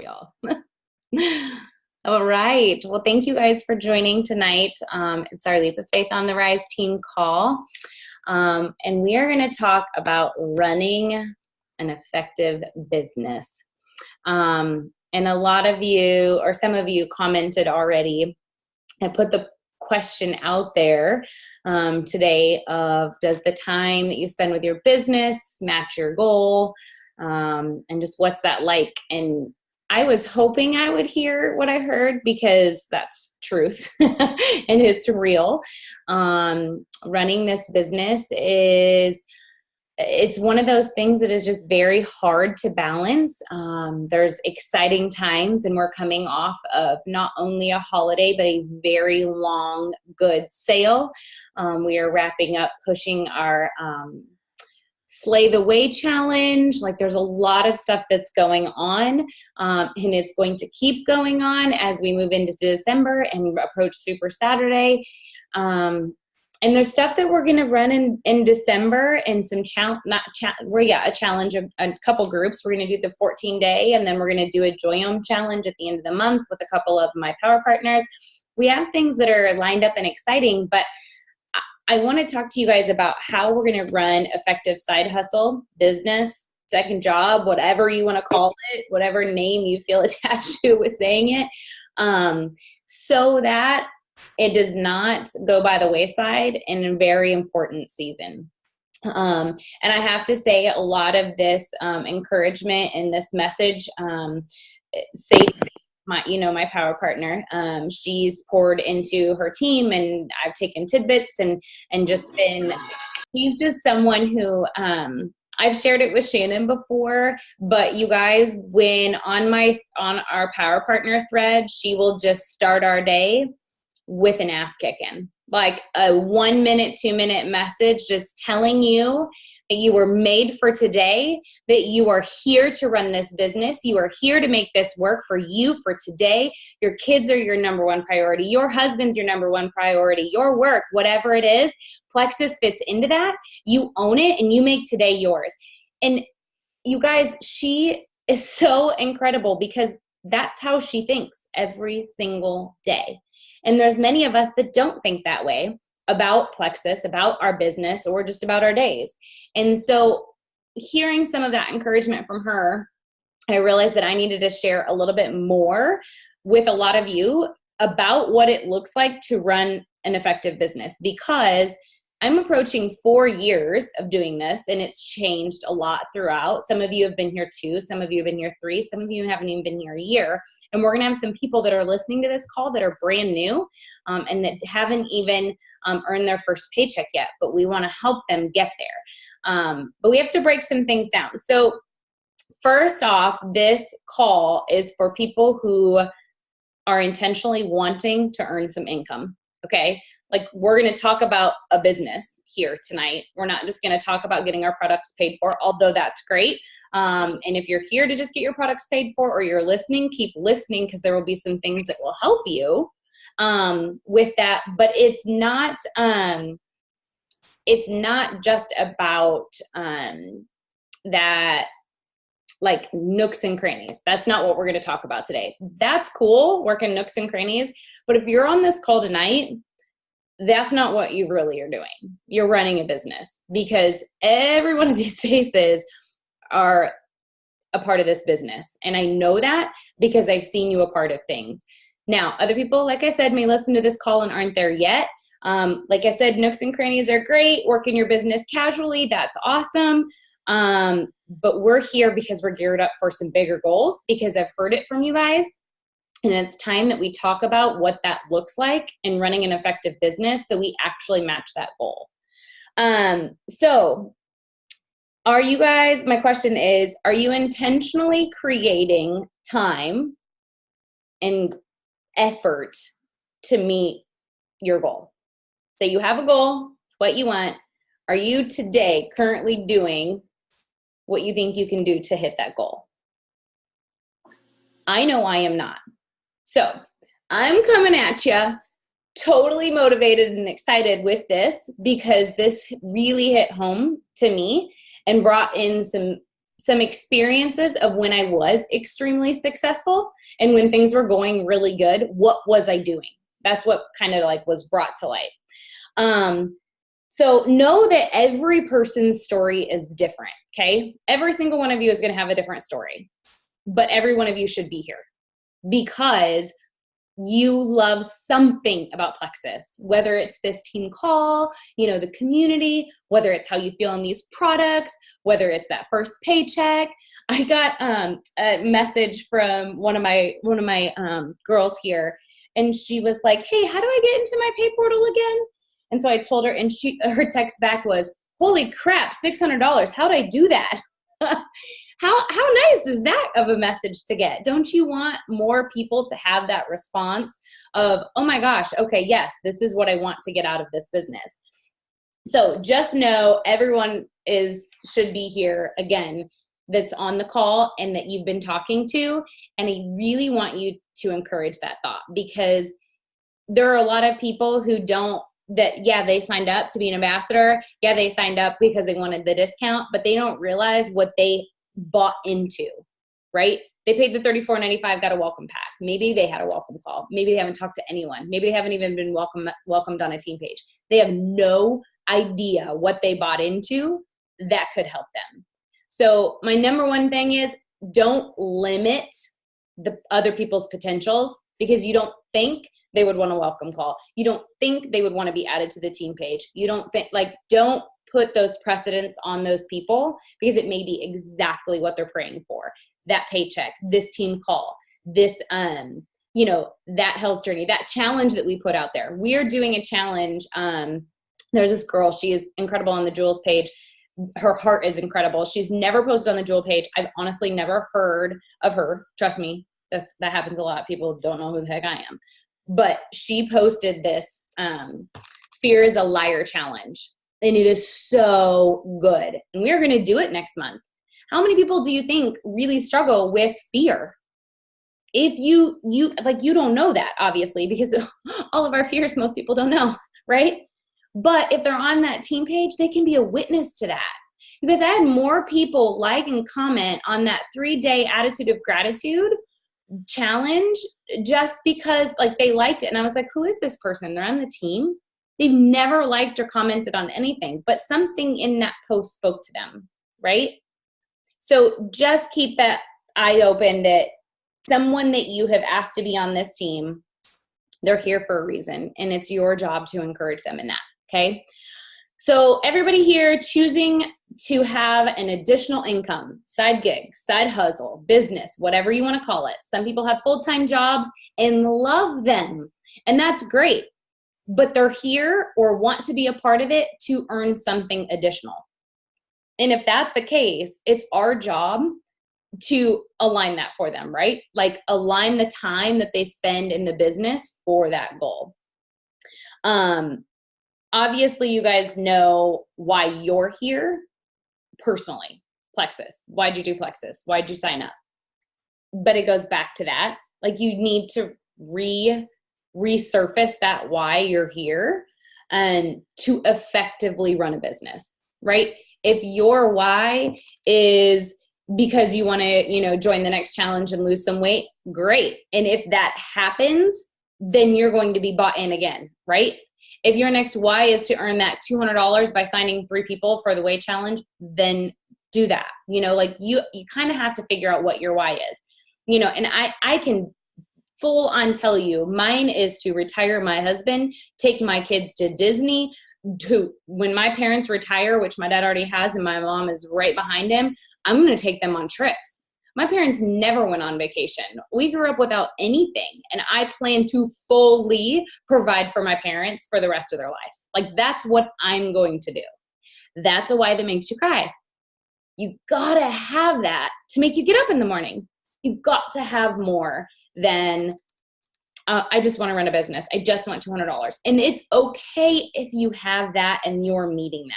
y'all. All right. Well, thank you guys for joining tonight. It's our Leap of Faith on the Rise team call. And we are going to talk about running an effective business. And a lot of you, or some of you, commented already. I put the question out there today of, does the time that you spend with your business match your goal? And just what's that like? And I was hoping I would hear what I heard, because that's truth and it's real. Running this business it's one of those things that is just very hard to balance. There's exciting times, and we're coming off of not only a holiday, but a very long goods sale. We are wrapping up pushing our Slay the Way challenge. Like, there's a lot of stuff that's going on, and it's going to keep going on as we move into December and approach Super Saturday. And there's stuff that we're going to run in December, and some a challenge, a couple groups. We're going to do the 14-day, and then we're going to do a Joyome challenge at the end of the month with a couple of my power partners. We have things that are lined up and exciting, but I want to talk to you guys about how we're going to run effective side hustle, business, second job, whatever you want to call it, whatever name you feel attached to with saying it, so that it does not go by the wayside in a very important season. And I have to say, a lot of this encouragement and this message, my power partner, she's poured into her team, and I've taken tidbits and just been, she's just someone who, I've shared it with Shannon before, but you guys, when on our power partner thread, she will just start our day with an ass kicking, like a 1 minute, 2 minute message, just telling you that you were made for today, that you are here to run this business. You are here to make this work for you for today. Your kids are your number one priority. Your husband's your number one priority. Your work, whatever it is, Plexus fits into that. You own it, and you make today yours. And you guys, she is so incredible, because that's how she thinks every single day. And there's many of us that don't think that way about Plexus, about our business, or just about our days. And so hearing some of that encouragement from her, I realized that I needed to share a little bit more with a lot of you about what it looks like to run an effective business, because I'm approaching 4 years of doing this, and it's changed a lot throughout. Some of you have been here 2, some of you have been here 3, some of you haven't even been here a year. And we're going to have some people that are listening to this call that are brand new, and that haven't even earned their first paycheck yet, but we want to help them get there. But we have to break some things down. So first off, this call is for people who are intentionally wanting to earn some income, okay? Like, we're going to talk about a business here tonight. We're not just going to talk about getting our products paid for, although that's great. And if you're here to just get your products paid for, or you're listening, keep listening, because there will be some things that will help you with that. But it's not just about that, like, nooks and crannies. That's not what we're going to talk about today. That's cool, working nooks and crannies. But if you're on this call tonight, that's not what you really are doing. You're running a business, because every one of these faces are a part of this business. And I know that because I've seen you a part of things. Now, other people, like I said, may listen to this call and aren't there yet. Like I said, nooks and crannies are great. Working your business casually, that's awesome. But we're here because we're geared up for some bigger goals, because I've heard it from you guys. And it's time that we talk about what that looks like in running an effective business, so we actually match that goal. So are you guys, my question is, are you intentionally creating time and effort to meet your goal? So you have a goal, it's what you want. Are you today currently doing what you think you can do to hit that goal? I know I am not. So I'm coming at you totally motivated and excited with this, because this really hit home to me and brought in some some experiences of when I was extremely successful and when things were going really good. What was I doing? That's what kind of like was brought to light. So know that every person's story is different, okay? Every single one of you is going to have a different story, but every one of you should be here because you love something about Plexus, whether it's this team call, the community, whether it's how you feel in these products, whether it's that first paycheck. I got a message from one of my girls here, and she was like, "Hey, how do I get into my pay portal again?" And so I told her, and her text back was, "Holy crap, $600. How'd I do that?" How nice is that of a message to get? Don't you want more people to have that response of, oh my gosh, okay, yes, this is what I want to get out of this business. So just know everyone should be here again that's on the call and that you've been talking to. And I really want you to encourage that thought, because there are a lot of people who they signed up to be an ambassador. Yeah, they signed up because they wanted the discount, but they don't realize what they bought into, right? They paid the $34.95, got a welcome pack. Maybe they had a welcome call. Maybe they haven't talked to anyone. Maybe they haven't even been welcomed on a team page. They have no idea what they bought into that could help them. So my number one thing is, don't limit the other people's potentials because you don't think they would want a welcome call. You don't think they would want to be added to the team page. You don't think, don't put those precedents on those people, because it may be exactly what they're praying for. That paycheck, this team call, this, that health journey, that challenge that we put out there. We are doing a challenge. There's this girl, she is incredible on the Jewels page. Her heart is incredible. She's never posted on the Jewel page. I've honestly never heard of her. Trust me, that happens a lot. People don't know who the heck I am. But she posted this Fear is a Liar challenge. And it is so good. And we are going to do it next month. How many people do you think really struggle with fear? If you don't know that, obviously, because all of our fears, most people don't know, right? But if they're on that team page, they can be a witness to that. Because I had more people like and comment on that 3-day attitude of gratitude challenge just because they liked it. And I was like, who is this person? They're on the team. They've never liked or commented on anything, but something in that post spoke to them, right? So just keep that eye open that someone that you have asked to be on this team, they're here for a reason, and it's your job to encourage them in that, okay? So everybody here choosing to have an additional income, side gig, side hustle, business, whatever you want to call it. Some people have full-time jobs and love them, and that's great. But they're here or want to be a part of it to earn something additional. And if that's the case, it's our job to align that for them, right? Align the time that they spend in the business for that goal. Obviously, you guys know why you're here personally. Plexus. Why'd you do Plexus? Why'd you sign up? But it goes back to that. You need to resurface that why you're here and to effectively run a business, right? If your why is because you want to, join the next challenge and lose some weight, great. And if that happens, then you're going to be bought in again, right? If your next why is to earn that $200 by signing 3 people for the weight challenge, then do that. You kind of have to figure out what your why is, and I can full on tell you, mine is to retire my husband, take my kids to Disney, when my parents retire, which my dad already has and my mom is right behind him, I'm going to take them on trips. My parents never went on vacation. We grew up without anything, and I plan to fully provide for my parents for the rest of their life. That's what I'm going to do. That's a why that makes you cry. You got to have that to make you get up in the morning. You got to have more than I just want to run a business. I just want $200. And it's okay if you have that and you're meeting that.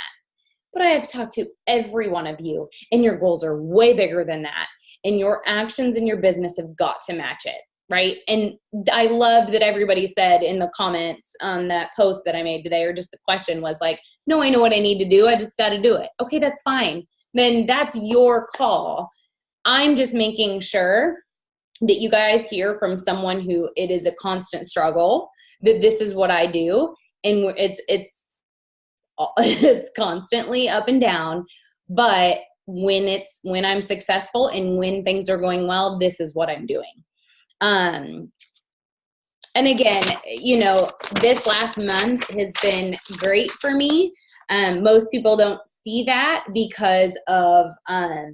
But I have talked to every one of you, and your goals are way bigger than that. And your actions in your business have got to match it, right? And I loved that everybody said in the comments on that post that I made today, or just the question was no, I know what I need to do. I just got to do it. Okay, that's fine. then that's your call. I'm just making sure that you guys hear from someone who it is a constant struggle, that this is what I do. And it's constantly up and down, but when I'm successful and when things are going well, this is what I'm doing. And again, this last month has been great for me. Most people don't see that because of, I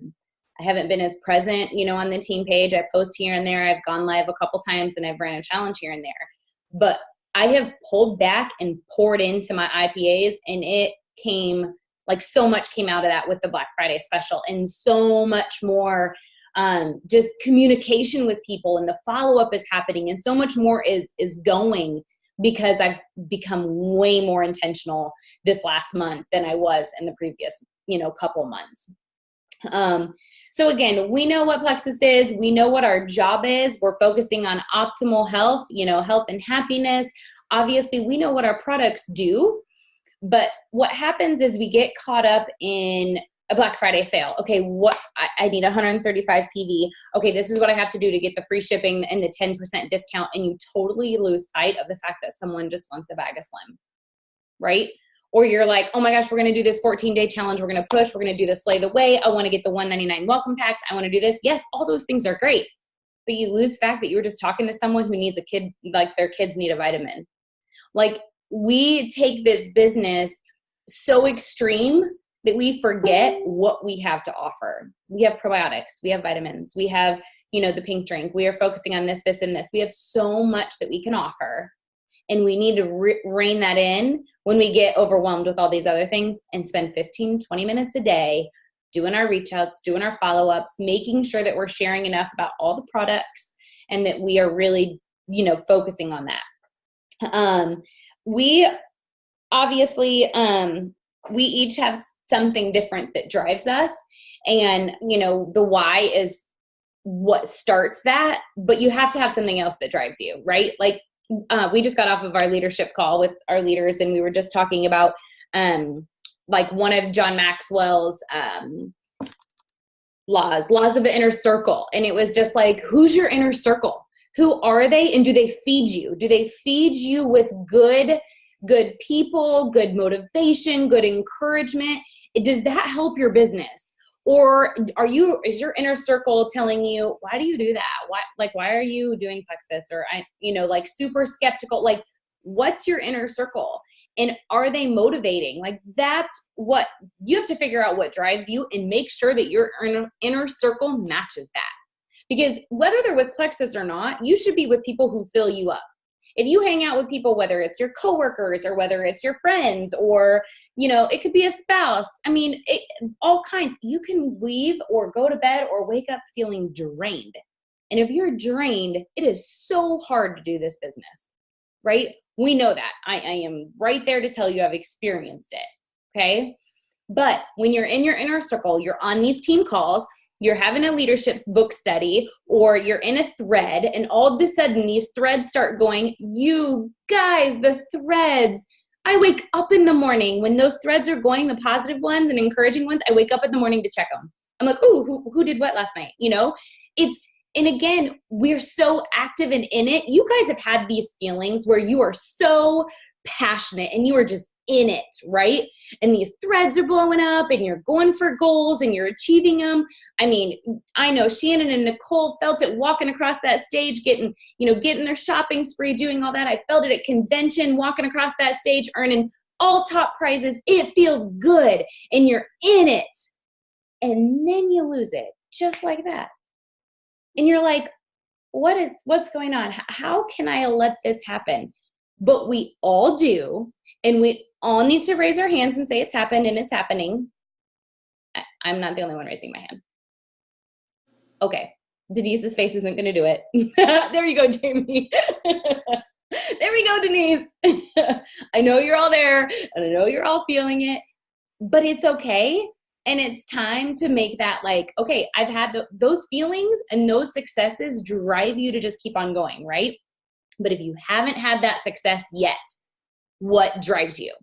haven't been as present, on the team page. I post here and there. I've gone live a couple times and I've ran a challenge here and there. But I have pulled back and poured into my IPAs, and it came, like, so much came out of that with the Black Friday special, and so much more just communication with people, and the follow-up is happening, and so much more is going, because I've become way more intentional this last month than I was in the previous, couple months. So again, we know what Plexus is. We know what our job is. We're focusing on optimal health, health and happiness. Obviously, we know what our products do, but what happens is we get caught up in a Black Friday sale. Okay, I need 135 PV. Okay, this is what I have to do to get the free shipping and the 10% discount, and you totally lose sight of the fact that someone just wants a bag of Slim, right? Or you're like, oh my gosh, we're going to do this 14-day challenge. We're going to push. We're going to do the Slay the Way. I want to get the $199 welcome packs. I want to do this. Yes, all those things are great. But you lose the fact that you were just talking to someone who needs a kid, like their kids need a vitamin. Like, we take this business so extreme that we forget what we have to offer. We have probiotics. We have vitamins. We have, the pink drink. We are focusing on this, this, and this. We have so much that we can offer. And we need to rein that in when we get overwhelmed with all these other things, and spend 15, 20 minutes a day doing our reach outs, doing our follow-ups, making sure that we're sharing enough about all the products, and that we are really, focusing on that. We obviously, we each have something different that drives us. And, the why is what starts that, but you have to have something else that drives you, right? Like, we just got off of our leadership call with our leaders, and we were just talking about like one of John Maxwell's laws of the inner circle. And it was just like, who's your inner circle? Who are they? And do they feed you? Do they feed you with good people, good motivation, good encouragement? Does that help your business? Or is your inner circle telling you, why do you do that? Why are you doing Plexus? Or, like, super skeptical. Like, what's your inner circle? And are they motivating? Like, that's what you have to figure out, what drives you, and make sure that your inner circle matches that. Because whether they're with Plexus or not, you should be with people who fill you up. If you hang out with people, whether it's your coworkers or whether it's your friends, or, it could be a spouse. I mean, all kinds. You can leave or go to bed or wake up feeling drained. And if you're drained, it is so hard to do this business, right? We know that. I am right there to tell you I've experienced it, okay? But when you're in your inner circle, you're on these team calls, you're having a leadership book study, or you're in a thread, and all of a sudden these threads start going, you guys, the threads. I wake up in the morning when those threads are going, the positive ones and encouraging ones, I wake up in the morning to check them. I'm like, oh, who did what last night? And again, we're so active and in it. You guys have had these feelings where you are so passionate and you are just in it, right? And these threads are blowing up and you're going for goals and you're achieving them. I mean, I know Shannon and Nicole felt it walking across that stage, getting their shopping spree, doing all that. I felt it at convention, walking across that stage, earning all top prizes. It feels good and you're in it. And then you lose it just like that. And you're like, what's going on? How can I let this happen? But we all do. And we all need to raise our hands and say it's happened and it's happening. I'm not the only one raising my hand. Okay. Denise's face isn't going to do it. There you go, Jamie. There we go, Denise. I know you're all there and I know you're all feeling it, but it's okay. And it's time to make that like, okay, I've had those feelings and those successes drive you to just keep on going, right? But if you haven't had that success yet, what drives you?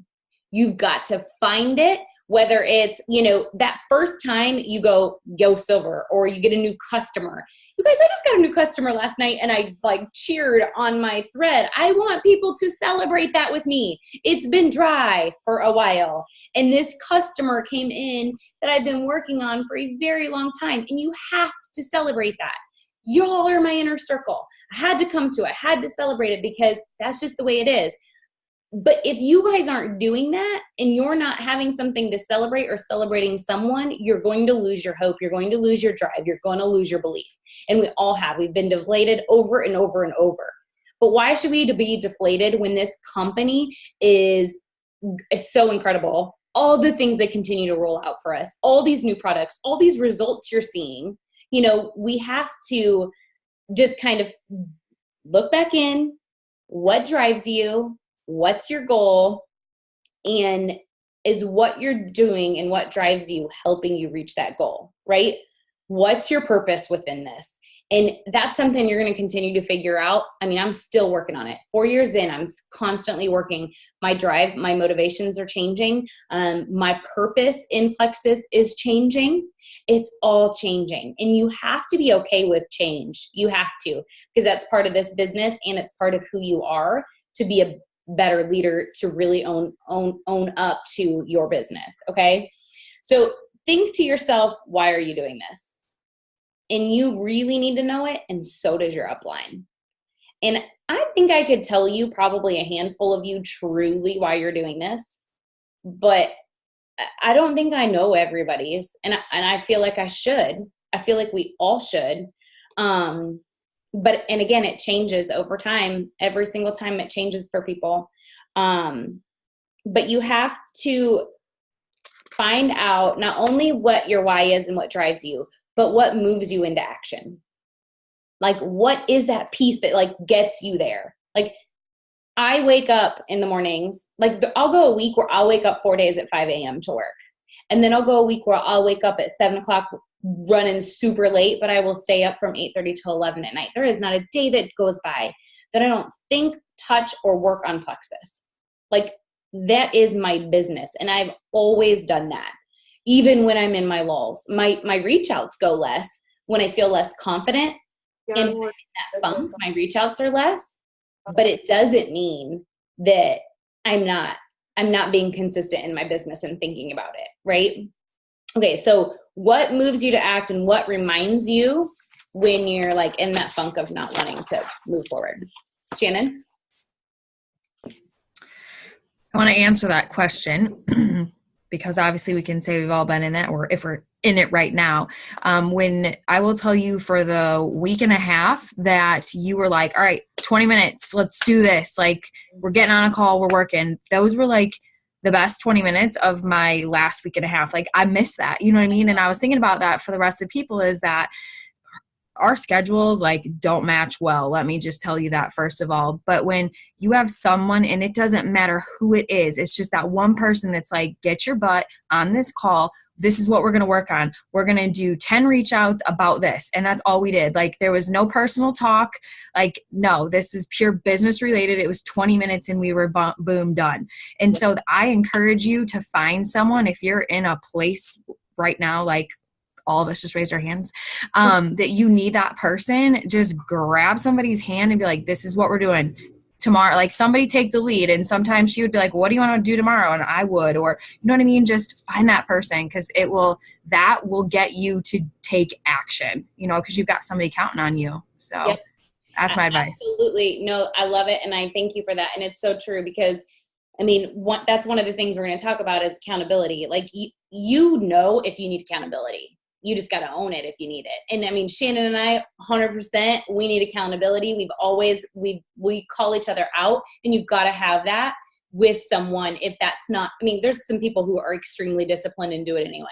You've got to find it. whether it's, you know, that first time you go silver or you get a new customer. You guys, I just got a new customer last night and I like cheered on my thread. I want people to celebrate that with me. It's been dry for a while. And this customer came in that I've been working on for a very long time. And you have to celebrate that. Y'all are my inner circle. I had to come to it. I had to celebrate it because that's just the way it is. But if you guys aren't doing that and you're not having something to celebrate or celebrating someone, you're going to lose your hope. You're going to lose your drive. You're going to lose your belief. And we all have. We've been deflated over and over and over. But why should we be deflated when this company is so incredible? All the things they continue to roll out for us, all these new products, all these results you're seeing, you know, we have to just kind of look back in. What drives you? What's your goal? And is what you're doing and what drives you helping you reach that goal, right? What's your purpose within this? And that's something you're going to continue to figure out. I mean, I'm still working on it. 4 years in, I'm constantly working. My drive, my motivations are changing. My purpose in Plexus is changing. It's all changing. And you have to be okay with change. You have to, because that's part of this business and it's part of who you are to be a better leader, to really own up to your business. Okay. So think to yourself, why are you doing this? And you really need to know it. And so does your upline. And I think I could tell you probably a handful of you truly why you're doing this, but I don't think I know everybody's. And I feel like I should. I feel like we all should. But, and again, it changes over time. Every single time it changes for people. But you have to find out not only what your why is and what drives you, but what moves you into action. Like, what is that piece that like gets you there? Like, I wake up in the mornings, like I'll go a week where I'll wake up 4 days at 5 a.m. to work. And then I'll go a week where I'll wake up at 7 o'clock running super late, but I will stay up from 8:30 till 11 at night. There is not a day that goes by that I don't think, touch, or work on Plexus. Like, that is my business. And I've always done that. Even when I'm in my lulls, my reach outs go less when I feel less confident. And when I'm in that funk, my reach outs are less, but it doesn't mean that I'm not being consistent in my business and thinking about it. Right. Okay. So what moves you to act and what reminds you when you're like in that funk of not wanting to move forward? Shannon? I want to answer that question because obviously we can say we've all been in that, or if we're in it right now. When I will tell you for the week and a half that you were like, all right, 20 minutes, let's do this. Like, we're getting on a call, we're working. Those were like the best 20 minutes of my last week and a half. Like, I miss that, you know what I mean? And I was thinking about that for the rest of the people, is that our schedules like don't match well. Let me just tell you that first of all. But when you have someone, and it doesn't matter who it is, it's just that one person that's like, get your butt on this call. This is what we're going to work on. We're going to do 10 reach outs about this. And that's all we did. Like, there was no personal talk. Like, no, this is pure business related. It was 20 minutes and we were boom, done. And so I encourage you to find someone, if you're in a place right now, like all of us just raised our hands, that you need that person, just grab somebody's hand and be like, this is what we're doing tomorrow. Like, somebody take the lead. And sometimes she would be like, what do you want to do tomorrow? And I would, or, you know what I mean? Just find that person, because that will get you to take action, you know, because you've got somebody counting on you. So yep. That's my advice. Absolutely. No, I love it. And I thank you for that. And it's so true, because I mean, that's one of the things we're going to talk about is accountability. Like, you know, if you need accountability, you just got to own it if you need it. And I mean, Shannon and I, 100%, we need accountability. We call each other out, and you've got to have that with someone. If that's not, I mean, there's some people who are extremely disciplined and do it anyway,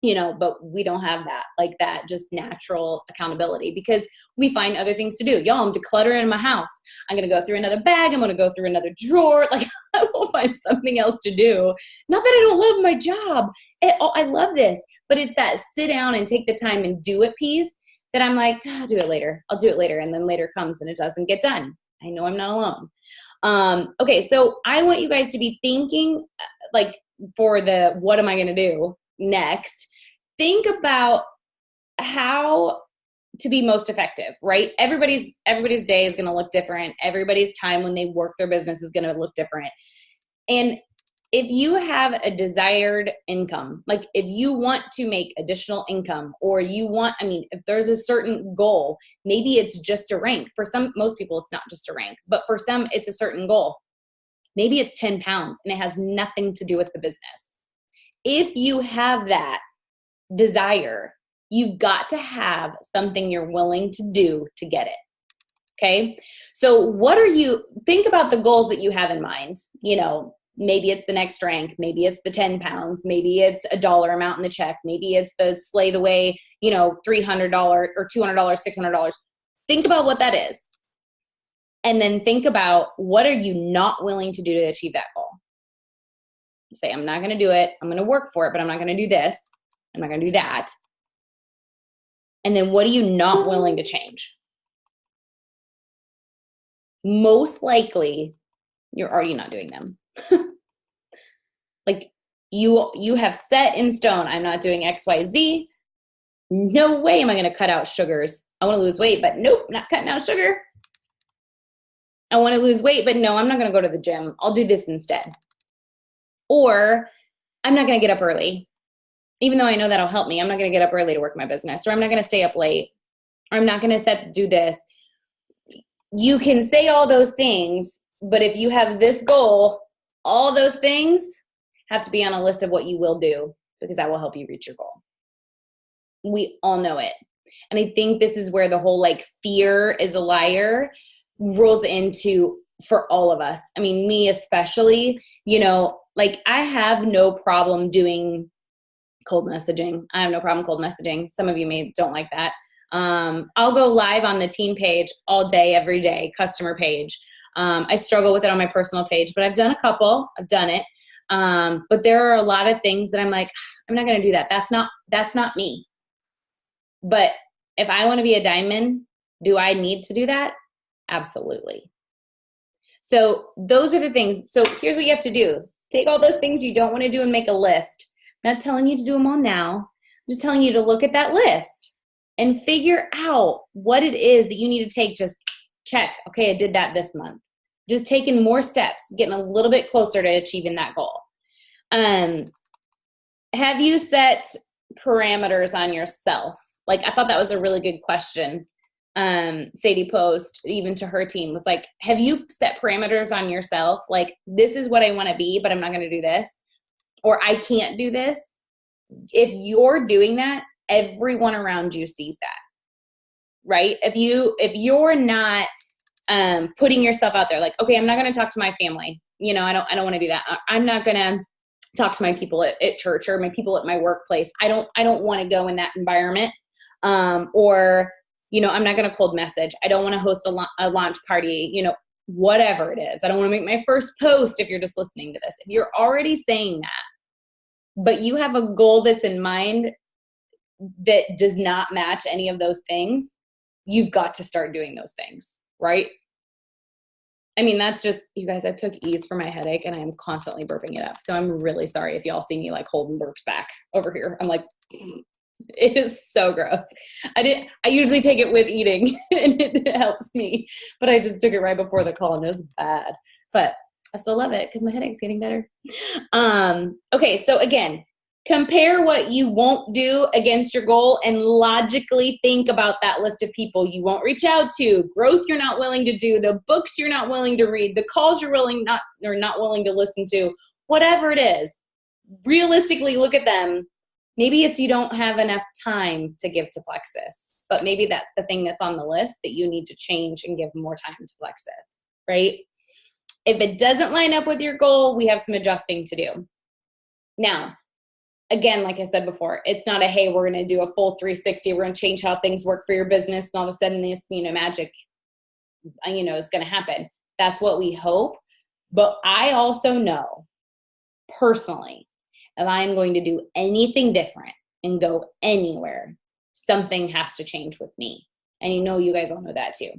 you know, but we don't have that, like that just natural accountability, because we find other things to do. Y'all, I'm decluttering my house. I'm going to go through another bag. I'm going to go through another drawer. Like, I will find something else to do. Not that I don't love my job. I love this, but it's that sit down and take the time and do it piece that I'm like, I'll do it later. I'll do it later. And then later comes and it doesn't get done. I know I'm not alone. Okay. So I want you guys to be thinking, like, for the what am I going to do next, think about how to be most effective, right? Everybody's day is going to look different. Everybody's time when they work their business is going to look different. And if you have a desired income, like if you want to make additional income, or if there's a certain goal, maybe it's just a rank. For most people, it's not just a rank, but for some, it's a certain goal. Maybe it's 10 pounds and it has nothing to do with the business. If you have that desire, you've got to have something you're willing to do to get it. Okay. So think about the goals that you have in mind. Maybe it's the next rank. Maybe it's the 10 pounds. Maybe it's a dollar amount in the check. Maybe it's the slay the way, $300 or $200, $600. Think about what that is. And then think about what are you not willing to do to achieve that goal. You say, I'm not going to do it. I'm going to work for it, but I'm not going to do this. I'm not going to do that. And then what are you not willing to change? Most likely, you're already not doing them. Like you have set in stone, I'm not doing X, Y, Z. No way am I going to cut out sugars. I want to lose weight, but nope, not cutting out sugar. I want to lose weight, but no, I'm not going to go to the gym. I'll do this instead. Or I'm not going to get up early. Even though I know that'll help me, I'm not going to get up early to work my business, or I'm not going to stay up late, or I'm not going to do this. You can say all those things, but if you have this goal, all those things have to be on a list of what you will do, because that will help you reach your goal. We all know it. And I think this is where the whole fear is a liar rolls into for all of us. I mean, me especially, I have no problem doing cold messaging. I have no problem cold messaging. Some of you don't like that. I'll go live on the team page all day, every day, customer page. I struggle with it on my personal page, but I've done a couple. I've done it. But there are a lot of things that I'm like, I'm not going to do that. That's not me. But if I want to be a diamond, do I need to do that? Absolutely. So those are the things. So here's what you have to do. Take all those things you don't want to do and make a list. I'm not telling you to do them all now. I'm just telling you to look at that list and figure out what it is that you need to take. Just check. Okay, I did that this month. Just taking more steps, getting a little bit closer to achieving that goal. Have you set parameters on yourself? I thought that was a really good question. Sadie posed even to her team was like, have you set parameters on yourself? This is what I want to be, but I'm not going to do this. Or I can't do this. If you're doing that, everyone around you sees that, right? If you're not putting yourself out there, okay, I'm not going to talk to my family. I don't want to do that. I'm not going to talk to my people at church or my people at my workplace. I don't want to go in that environment. Or I'm not going to cold message. I don't want to host a launch party, whatever it is. I don't want to make my first post if you're just listening to this. If you're already saying that, but you have a goal that's in mind that does not match any of those things, you've got to start doing those things, right? I mean, that's just, you guys, I took ease for my headache and I am constantly burping it up. So I'm really sorry if y'all see me holding burps back over here. I'm it is so gross. I usually take it with eating and it helps me, but I just took it right before the call and it was bad, but I still love it because my headache's getting better. Okay. So again, compare what you won't do against your goal and logically think about that list of people you won't reach out to, growth you're not willing to do, the books you're not willing to read, the calls you're not willing to listen to, whatever it is. Realistically look at them. Maybe it's you don't have enough time to give to Plexus, but maybe that's the thing that's on the list that you need to change and give more time to Plexus, right? If it doesn't line up with your goal, we have some adjusting to do. Now, again, like I said before, it's not hey, we're going to do a full 360. We're going to change how things work for your business. And all of a sudden this, magic, is going to happen. That's what we hope. But I also know personally, if I'm going to do anything different and go anywhere, something has to change with me. And you guys all know that too.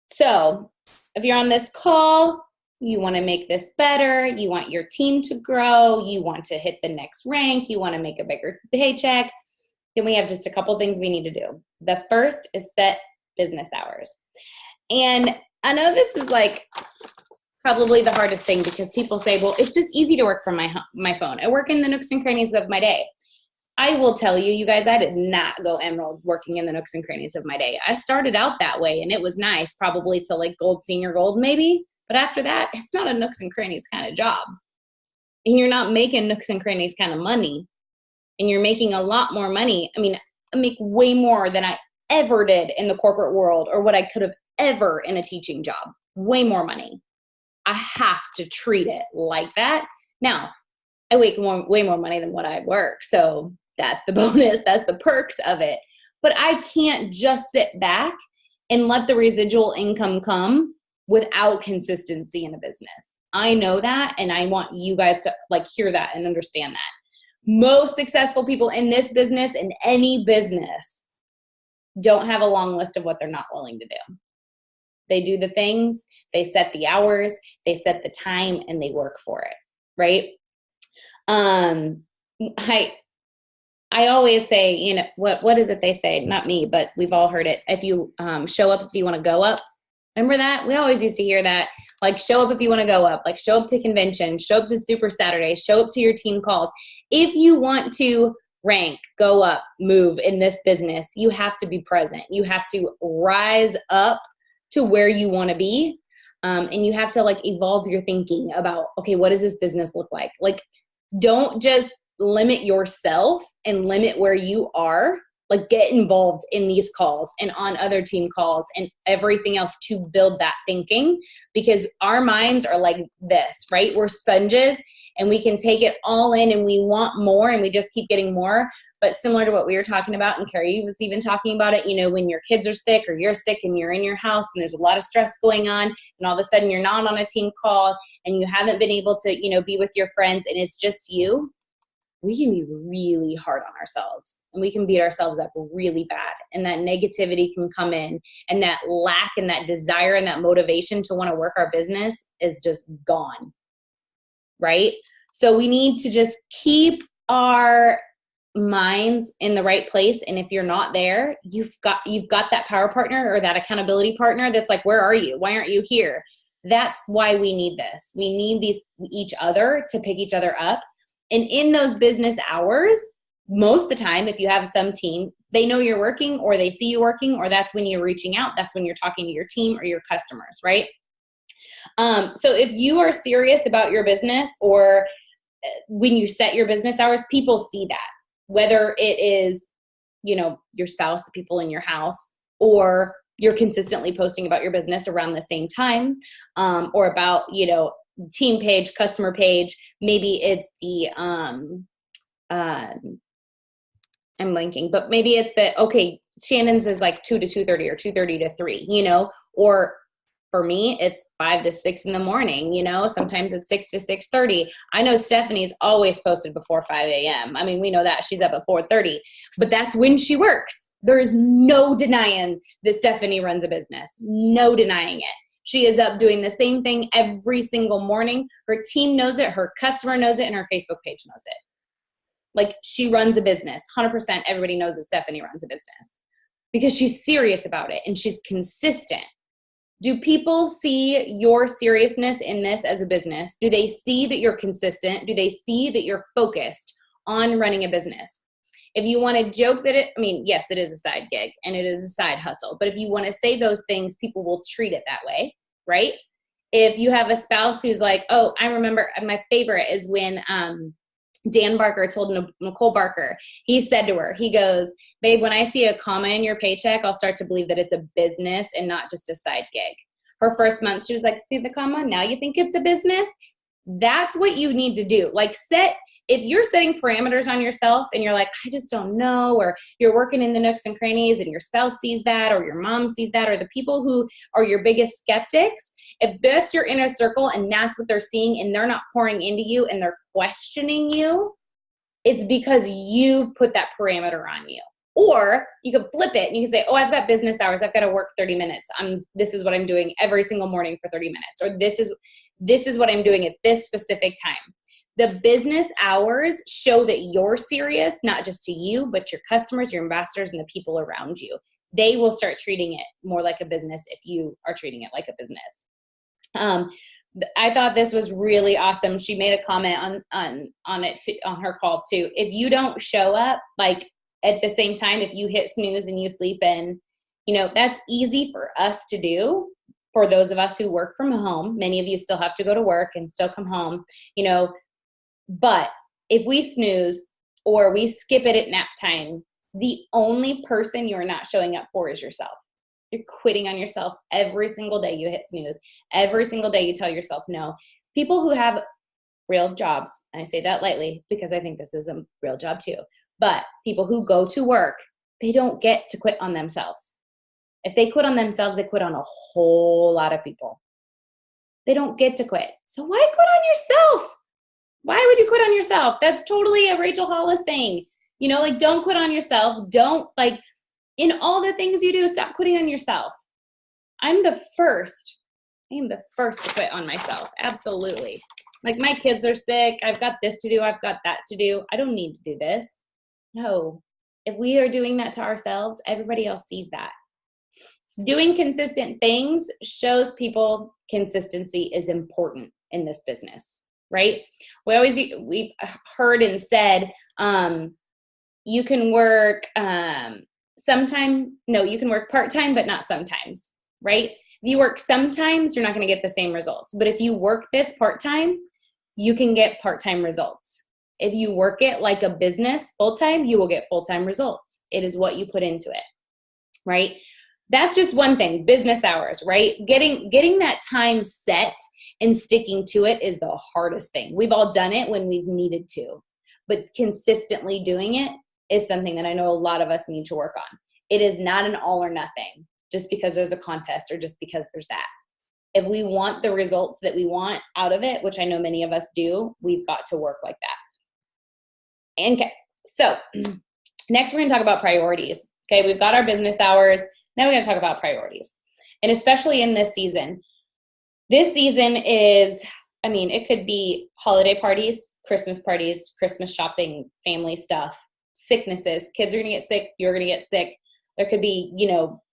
So if you're on this call, You want to make this better. You want your team to grow. You want to hit the next rank. You want to make a bigger paycheck. Then we have just a couple things we need to do. The first is set business hours. And I know this is like probably the hardest thing because people say, well, it's just easy to work from my phone. I work in the nooks and crannies of my day. I will tell you, you guys, I did not go emerald working in the nooks and crannies of my day. I started out that way and it was nice, probably to like gold, senior gold maybe. But after that, it's not a nooks and crannies kind of job. And you're not making nooks and crannies kind of money. And you're making a lot more money. I mean, I make way more than I ever did in the corporate world or what I could have ever in a teaching job. Way more money. I have to treat it like that. Now, I make way more money than what I work. So that's the bonus. That's the perks of it. But I can't just sit back and let the residual income come without consistency in a business. I know that, and I want you guys to like hear that and understand that. Most successful people in this business, in any business, don't have a long list of what they're not willing to do. They do the things, they set the hours, they set the time, and they work for it, right? I always say, you know, what is it they say? Not me, but we've all heard it. If you show up if you want to go up. Remember that? We always used to hear that. Like, show up if you want to go up. Like, show up to convention. Show up to Super Saturday. Show up to your team calls. If you want to rank, go up, move in this business, you have to be present. You have to rise up to where you want to be. And you have to, like, evolve your thinking about, okay, what does this business look like? Like, don't just limit yourself and limit where you are. Like, get involved in these calls and on other team calls and everything else to build that thinking, because our minds are like this, right? We're sponges and we can take it all in and we want more and we just keep getting more. But similar to what we were talking about, and Carrie was even talking about it, you know, when your kids are sick or you're sick and you're in your house and there's a lot of stress going on and all of a sudden you're not on a team call and you haven't been able to, you know, be with your friends and it's just you, we can be really hard on ourselves and we can beat ourselves up really bad. And that negativity can come in and that lack and that desire and that motivation to want to work our business is just gone, right? So we need to just keep our minds in the right place. And if you're not there, you've got that power partner or that accountability partner that's like, where are you? Why aren't you here? That's why we need this. We need each other to pick each other up. And in those business hours, most of the time, if you have some team, they know you're working or they see you working, or that's when you're reaching out. That's when you're talking to your team or your customers, right? So if you are serious about your business, or when you set your business hours, people see that. Whether it is, you know, your spouse, the people in your house, or you're consistently posting about your business around the same time, or about, you know, team page, customer page. Maybe it's the, I'm blanking, but maybe it's that, okay, Shannon's is like 2 to 2:30 or 2:30 to 3, you know, or for me, it's 5 to 6 in the morning, you know, sometimes it's 6 to 6:30. I know Stephanie's always posted before 5 a.m. I mean, we know that she's up at 4:30, but that's when she works. There is no denying that Stephanie runs a business. No denying it. She is up doing the same thing every single morning. Her team knows it, her customer knows it, and her Facebook page knows it. Like, she runs a business. 100% everybody knows that Stephanie runs a business because she's serious about it and she's consistent. Do people see your seriousness in this as a business? Do they see that you're consistent? Do they see that you're focused on running a business? If you want to joke that yes, it is a side gig and it is a side hustle. But if you want to say those things, people will treat it that way, right? If you have a spouse who's like, oh, I remember, my favorite is when Dan Barker told Nicole Barker, he said to her, he goes, babe, when I see a comma in your paycheck, I'll start to believe that it's a business and not just a side gig. Her first month, she was like, see the comma? Now you think it's a business? That's what you need to do. Like, if you're setting parameters on yourself and you're like, I just don't know, or you're working in the nooks and crannies and your spouse sees that, or your mom sees that, or the people who are your biggest skeptics, if that's your inner circle and that's what they're seeing and they're not pouring into you and they're questioning you, it's because you've put that parameter on you. Or you could flip it and you can say, oh, I've got business hours. I've got to work 30 minutes. This is what I'm doing every single morning for 30 minutes. Or this is what I'm doing at this specific time. The business hours show that you're serious, not just to you, but your customers, your ambassadors, and the people around you. They will start treating it more like a business if you are treating it like a business. I thought this was really awesome. She made a comment on it too, on her call too. If you don't show up, like at the same time, if you hit snooze and you sleep in, that's easy for us to do. For those of us who work from home, many of you still have to go to work and still come home, but if we snooze or we skip it at nap time, the only person you're not showing up for is yourself. You're quitting on yourself every single day you hit snooze. Every single day you tell yourself no. People who have real jobs, and I say that lightly because I think this is a real job too, but people who go to work, they don't get to quit on themselves. If they quit on themselves, they quit on a whole lot of people. They don't get to quit. So why quit on yourself? Why would you quit on yourself? That's totally a Rachel Hollis thing. Don't quit on yourself. Don't, in all the things you do, stop quitting on yourself. I am the first to quit on myself. Absolutely. My kids are sick. I've got this to do. I've got that to do. I don't need to do this. No. If we are doing that to ourselves, everybody else sees that. Doing consistent things shows people consistency is important in this business, right? We've heard and said, you can work you can work part-time, but not sometimes, right? If you work sometimes, you're not going to get the same results. But if you work this part-time, you can get part-time results. If you work it like a business full-time, you will get full-time results. It is what you put into it, right? That's just one thing, business hours, right? Getting that time set and sticking to it is the hardest thing. We've all done it when we've needed to, but consistently doing it is something that I know a lot of us need to work on. It is not an all or nothing just because there's a contest or just because there's that. If we want the results that we want out of it, which I know many of us do, we've got to work like that. Okay, so next we're going to talk about priorities. Okay, we've got our business hours. Now we're going to talk about priorities. And especially in this season. This season is, it could be holiday parties, Christmas shopping, family stuff, sicknesses. Kids are going to get sick. You're going to get sick. There could be,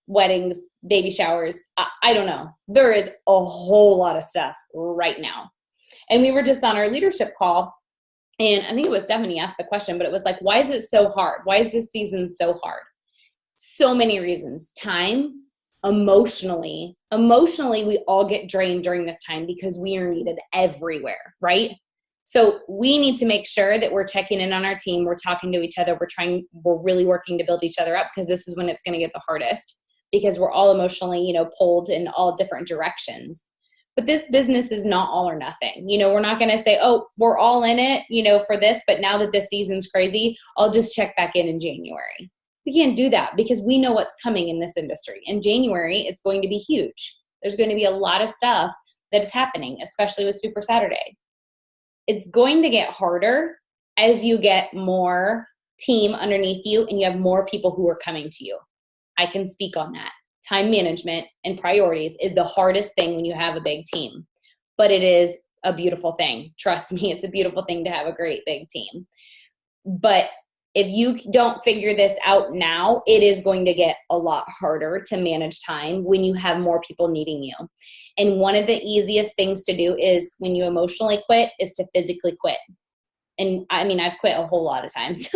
weddings, baby showers. I don't know. There is a whole lot of stuff right now. And we were just on our leadership call. And I think it was Stephanie asked the question, but it was like, why is it so hard? Why is this season so hard? So many reasons. Time, emotionally, we all get drained during this time because we are needed everywhere, right? So we need to make sure that we're checking in on our team. We're talking to each other. We're really working to build each other up because this is when it's going to get the hardest because we're all emotionally, pulled in all different directions. But this business is not all or nothing. We're not going to say, oh, we're all in it, for this, but now that this season's crazy, I'll just check back in January. We can't do that because we know what's coming in this industry. In January, it's going to be huge. There's going to be a lot of stuff that is happening, especially with Super Saturday. It's going to get harder as you get more team underneath you and you have more people who are coming to you. I can speak on that. Time management and priorities is the hardest thing when you have a big team, but it is a beautiful thing. Trust me, it's a beautiful thing to have a great big team. But if you don't figure this out now, it is going to get a lot harder to manage time when you have more people needing you. And one of the easiest things to do is when you emotionally quit is to physically quit. And I've quit a whole lot of times.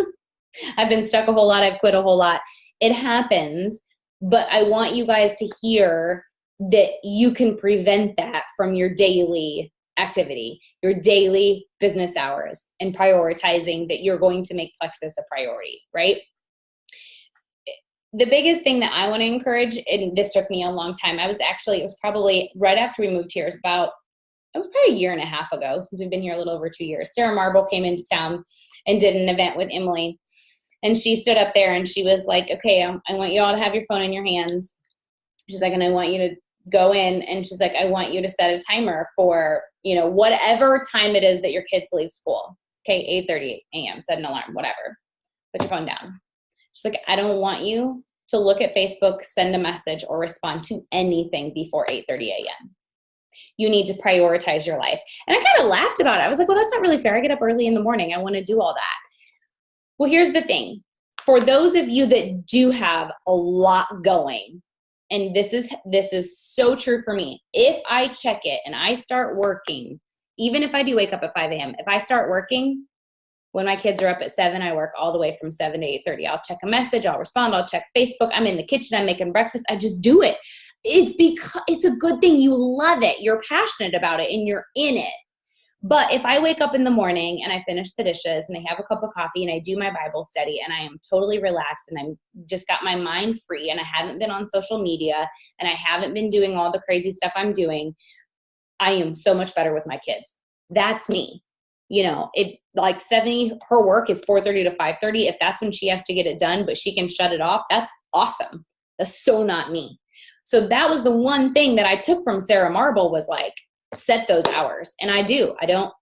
I've been stuck a whole lot. I've quit a whole lot. It happens, but I want you guys to hear that you can prevent that from your daily activity, your daily business hours, and prioritizing that you're going to make Plexus a priority, right? The biggest thing that I want to encourage, and this took me a long time, it was probably right after we moved here. It was probably a year and a half ago, since we've been here a little over 2 years. Sarah Marble came into town and did an event with Emily. And she stood up there and she was like, okay, I want you all to have your phone in your hands. She's like, and I want you to go in. And she's like, I want you to set a timer for, whatever time it is that your kids leave school. Okay, 8:30 a.m., set an alarm, whatever. Put your phone down. She's like, I don't want you to look at Facebook, send a message, or respond to anything before 8:30 a.m. You need to prioritize your life. And I kind of laughed about it. I was like, well, that's not really fair. I get up early in the morning. I want to do all that. Well, here's the thing. For those of you that do have a lot going, and this is so true for me. If I check it and I start working, even if I do wake up at 5 a.m., if I start working when my kids are up at 7, I work all the way from 7 to 8:30. I'll check a message, I'll respond, I'll check Facebook. I'm in the kitchen, I'm making breakfast. I just do it. It's because it's a good thing. You love it. You're passionate about it and you're in it. But if I wake up in the morning and I finish the dishes and I have a cup of coffee and I do my Bible study and I am totally relaxed and I'm just got my mind free and I haven't been on social media and I haven't been doing all the crazy stuff I'm doing, I am so much better with my kids. That's me. You know, it like Stephanie, her work is 4:30 to 5:30. If that's when she has to get it done, but she can shut it off, that's awesome. That's so not me. So that was the one thing that I took from Sarah Marble was like, set those hours. And I do. I don't,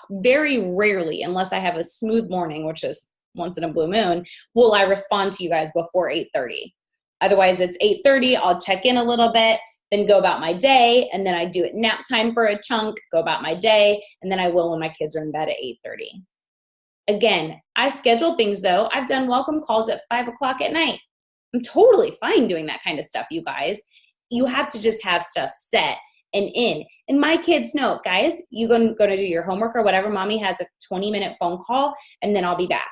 very rarely, unless I have a smooth morning, which is once in a blue moon, will I respond to you guys before 8:30. Otherwise it's 8:30. I'll check in a little bit, then go about my day. And then I do it nap time for a chunk, go about my day. And then I will when my kids are in bed at 8:30. Again, I schedule things though. I've done welcome calls at 5 o'clock at night. I'm totally fine doing that kind of stuff, you guys. You have to just have stuff set and in. And my kids know, guys, you go to do your homework or whatever. Mommy has a 20-minute phone call and then I'll be back.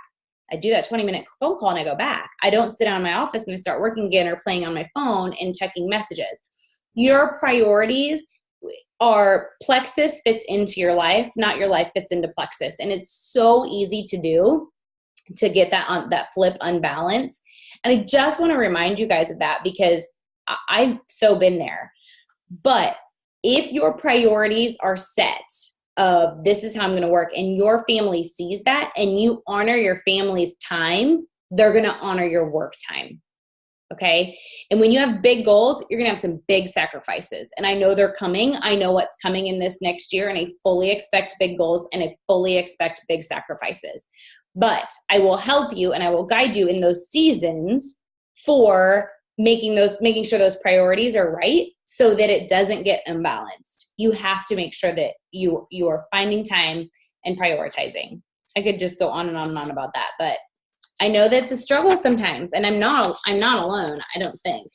I do that 20-minute phone call and I go back. I don't sit down in my office and I start working again or playing on my phone and checking messages. Your priorities are plexus fits into your life, not your life fits into plexus. And it's so easy to do to get that flip unbalance. And I just want to remind you guys of that because I've so been there. But if your priorities are set of this is how I'm going to work and your family sees that and you honor your family's time, they're going to honor your work time. Okay. And when you have big goals, you're going to have some big sacrifices. And I know they're coming. I know what's coming in this next year. And I fully expect big goals and I fully expect big sacrifices. But I will help you and I will guide you in those seasons for making sure those priorities are right so that it doesn't get imbalanced. You have to make sure that you are finding time and prioritizing. I could just go on and on and on about that, but I know that's a struggle sometimes, and I'm not alone, I don't think.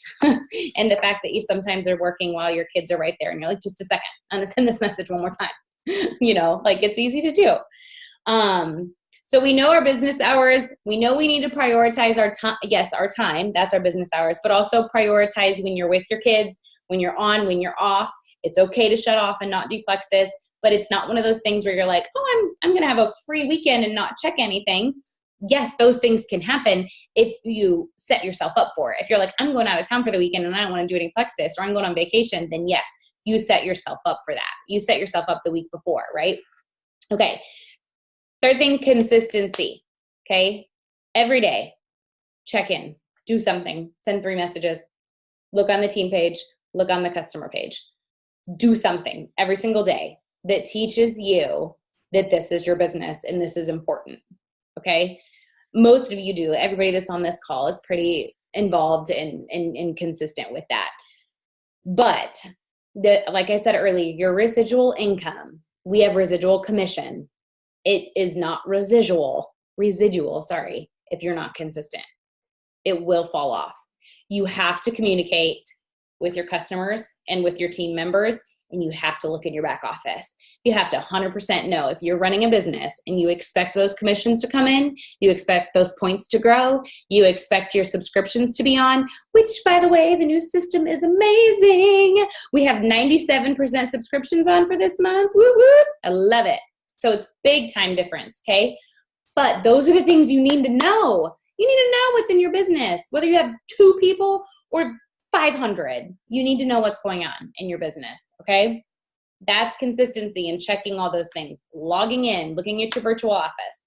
And the fact that you sometimes are working while your kids are right there and you're like, just a second, I'm gonna send this message one more time. You know, like it's easy to do. So we know our business hours. We know we need to prioritize our time. Yes, our time. That's our business hours. But also prioritize when you're with your kids, when you're on, when you're off. It's okay to shut off and not do plexus. But it's not one of those things where you're like, oh, I'm going to have a free weekend and not check anything. Yes, those things can happen if you set yourself up for it. If you're like, I'm going out of town for the weekend and I don't want to do any plexus, or I'm going on vacation, then yes, you set yourself up for that. You set yourself up the week before, right? Okay. Third thing, consistency. Okay. Every day, check in, do something, send 3 messages, look on the team page, look on the customer page, do something every single day that teaches you that this is your business and this is important. Okay. Most of you do. Everybody that's on this call is pretty involved and consistent with that. But like I said earlier, your residual income, we have residual commission. It is not residual, if you're not consistent. It will fall off. You have to communicate with your customers and with your team members, and you have to look in your back office. You have to 100% know if you're running a business and you expect those commissions to come in, you expect those points to grow, you expect your subscriptions to be on, which, by the way, the new system is amazing. We have 97% subscriptions on for this month. Woo woo! I love it. So it's big time difference, okay? But those are the things you need to know. You need to know what's in your business. Whether you have 2 people or 500, you need to know what's going on in your business, okay? That's consistency and checking all those things. Logging in, looking at your virtual office.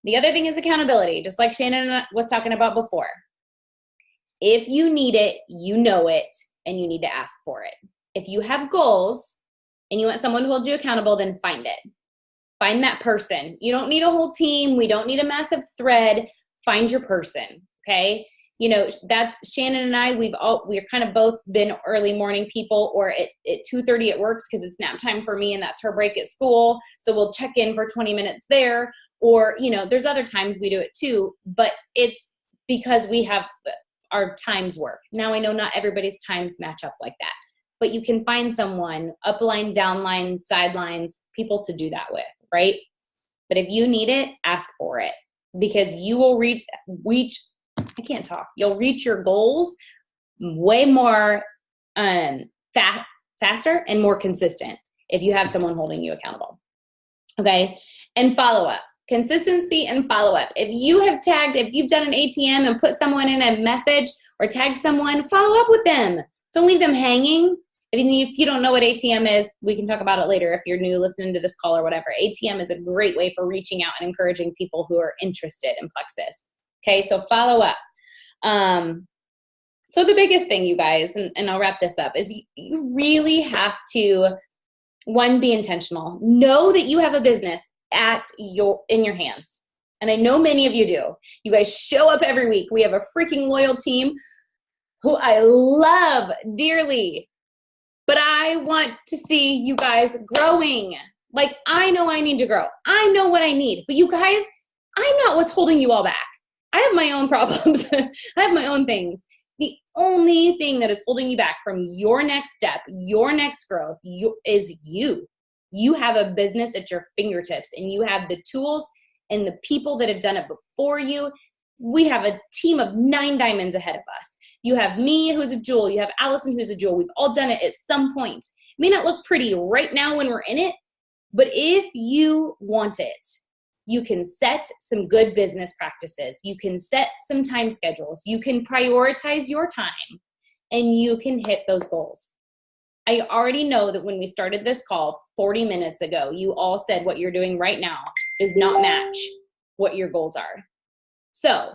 The other thing is accountability, just like Shannon was talking about before. If you need it, you know it, and you need to ask for it. If you have goals and you want someone to hold you accountable, then find it. Find that person. You don't need a whole team. We don't need a massive thread. Find your person, Okay. That's Shannon and I, we're kind of both been early morning people, or at 2:30 it works because it's nap time for me and that's her break at school. So we'll check in for 20 minutes there, or, there's other times we do it too, but it's because we have our times work. Now I know not everybody's times match up like that, but you can find someone upline, downline, sidelines, people to do that with, right? But if you need it, ask for it, because you will reach, you'll reach your goals way more faster and more consistent if you have someone holding you accountable. Okay. And follow up, consistency and follow up. If you've done an ATM and put someone in a message or tagged someone, follow up with them. Don't leave them hanging. If you don't know what ATM is, we can talk about it later if you're new listening to this call or whatever. ATM is a great way for reaching out and encouraging people who are interested in Plexus. Okay, so follow up. So the biggest thing, you guys, and I'll wrap this up, is you really have to, one, be intentional. Know that you have a business in your hands. And I know many of you do. You guys show up every week. We have a freaking loyal team who I love dearly. But I want to see you guys growing. Like, I know I need to grow. I know what I need. But you guys, I'm not what's holding you all back. I have my own problems. I have my own things. The only thing that is holding you back from your next step, your next growth, is you. You have a business at your fingertips, and you have the tools and the people that have done it before you. We have a team of 9 diamonds ahead of us. You have me, who's a jewel. You have Allison, who's a jewel. We've all done it at some point. It may not look pretty right now when we're in it, but if you want it, you can set some good business practices. You can set some time schedules. You can prioritize your time, and you can hit those goals. I already know that when we started this call 40 minutes ago, you all said what you're doing right now does not match what your goals are. So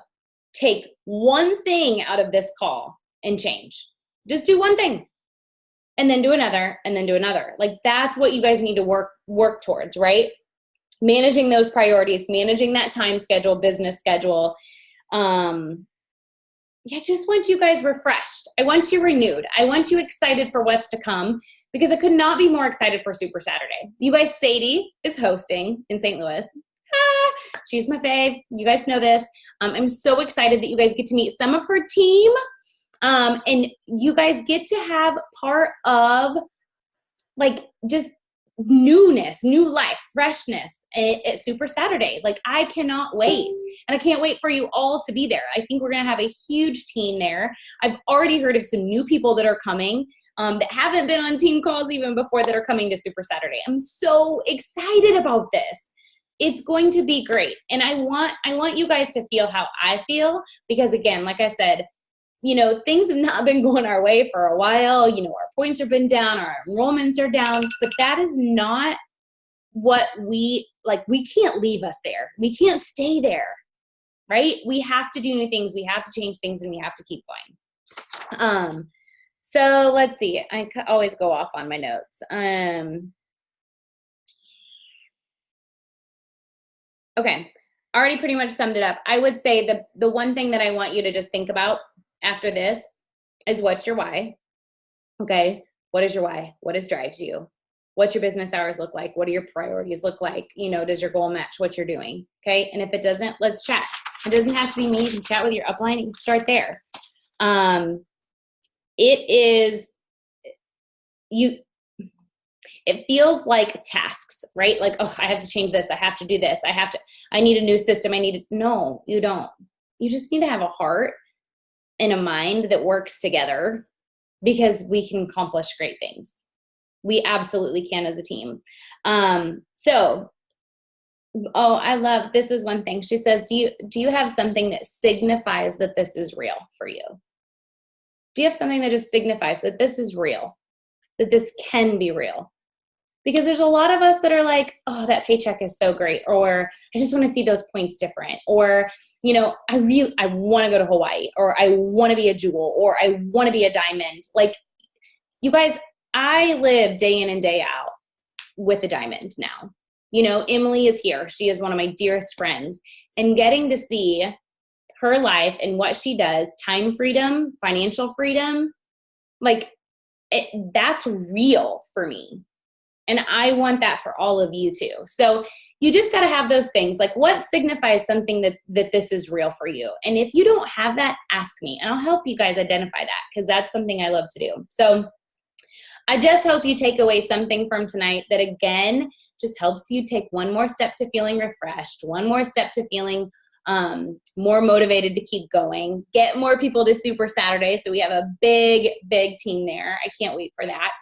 take one thing out of this call and change. Just do one thing, and then do another, and then do another. Like, that's what you guys need to work towards, right? Managing those priorities, managing that time schedule, business schedule. I just want you guys refreshed. I want you renewed. I want you excited for what's to come, because I could not be more excited for Super Saturday. You guys, Sadie is hosting in St. Louis. She's my fave. You guys know this. I'm so excited that you guys get to meet some of her team. And you guys get to have part of, like, just newness, new life, freshness at Super Saturday. Like, I cannot wait. And I can't wait for you all to be there. I think we're going to have a huge team there. I've already heard of some new people that are coming that haven't been on team calls even before, that are coming to Super Saturday. I'm so excited about this. It's going to be great. And I want you guys to feel how I feel, because, again, like I said, things have not been going our way for a while. Our points have been down, our enrollments are down, but that is not what we can't leave us there. We can't stay there, right? We have to do new things. We have to change things, and we have to keep going. So let's see. I always go off on my notes. Okay. Already pretty much summed it up. I would say the one thing that I want you to just think about after this is, what's your why? Okay. What is your why? What drives you? What's your business hours look like? What do your priorities look like? Does your goal match what you're doing? Okay. And if it doesn't, let's chat. It doesn't have to be me. You can chat with your upline. You can start there. It feels like tasks, right? Like, oh, I have to change this. I have to do this. I need a new system. No, you don't. You just need to have a heart and a mind that works together, because we can accomplish great things. We absolutely can as a team. I love, this is one thing. She says, do you have something that signifies that this is real for you? Do you have something that just signifies that this is real, that this can be real? Because there's a lot of us that are like, oh, that paycheck is so great, or I just want to see those points different, or, I want to go to Hawaii, or I want to be a jewel, or I want to be a diamond. Like, you guys, I live day in and day out with a diamond now. Emily is here. She is one of my dearest friends, and getting to see her life and what she does, time freedom, financial freedom, like that's real for me. And I want that for all of you too. So you just got to have those things. Like, what signifies something that this is real for you? And if you don't have that, ask me and I'll help you guys identify that, because that's something I love to do. So I just hope you take away something from tonight that, again, just helps you take one more step to feeling refreshed, one more step to feeling more motivated to keep going, get more people to Super Saturday. So we have a big, big team there. I can't wait for that.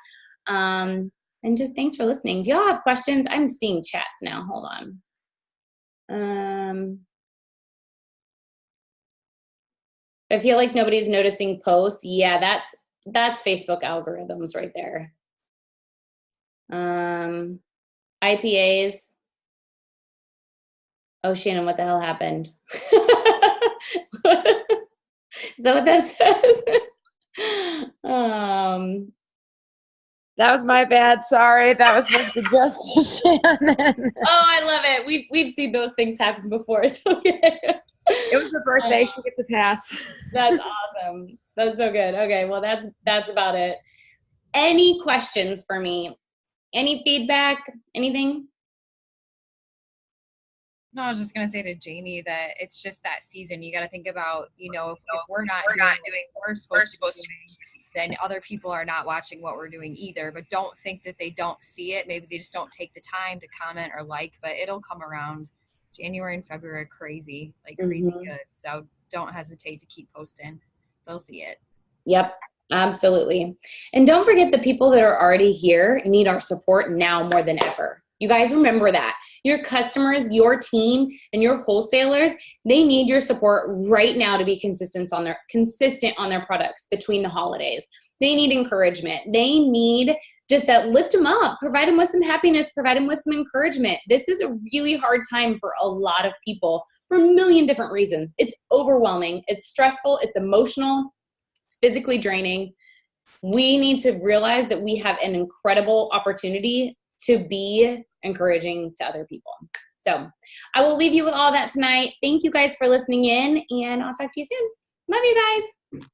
And just thanks for listening. Do y'all have questions? I'm seeing chats now. Hold on. I feel like nobody's noticing posts. Yeah, that's Facebook algorithms right there. IPAs. Oh, Shannon, what the hell happened? Is that what that says? That was my bad. Sorry. That was supposed to just Shannon. Oh, I love it. We've seen those things happen before. It's okay. It was her birthday. She gets a pass. That's awesome. That's so good. Okay, well, that's about it. Any questions for me? Any feedback? Anything? No, I was just going to say to Jamie that it's just that season. You got to think about, if we're not doing what we're supposed to be doing, then other people are not watching what we're doing either. But don't think that they don't see it. Maybe they just don't take the time to comment or like, but it'll come around. January and February are crazy, crazy good. So don't hesitate to keep posting. They'll see it. Yep. Absolutely. And don't forget, the people that are already here need our support now more than ever. You guys remember that. Your customers, your team, and your wholesalers, they need your support right now to be consistent on their products between the holidays. They need encouragement. They need just that, lift them up, provide them with some happiness, provide them with some encouragement. This is a really hard time for a lot of people for a million different reasons. It's overwhelming. It's stressful. It's emotional. It's physically draining. We need to realize that we have an incredible opportunity to be encouraging to other people. So I will leave you with all that tonight. Thank you guys for listening in, and I'll talk to you soon. Love you guys.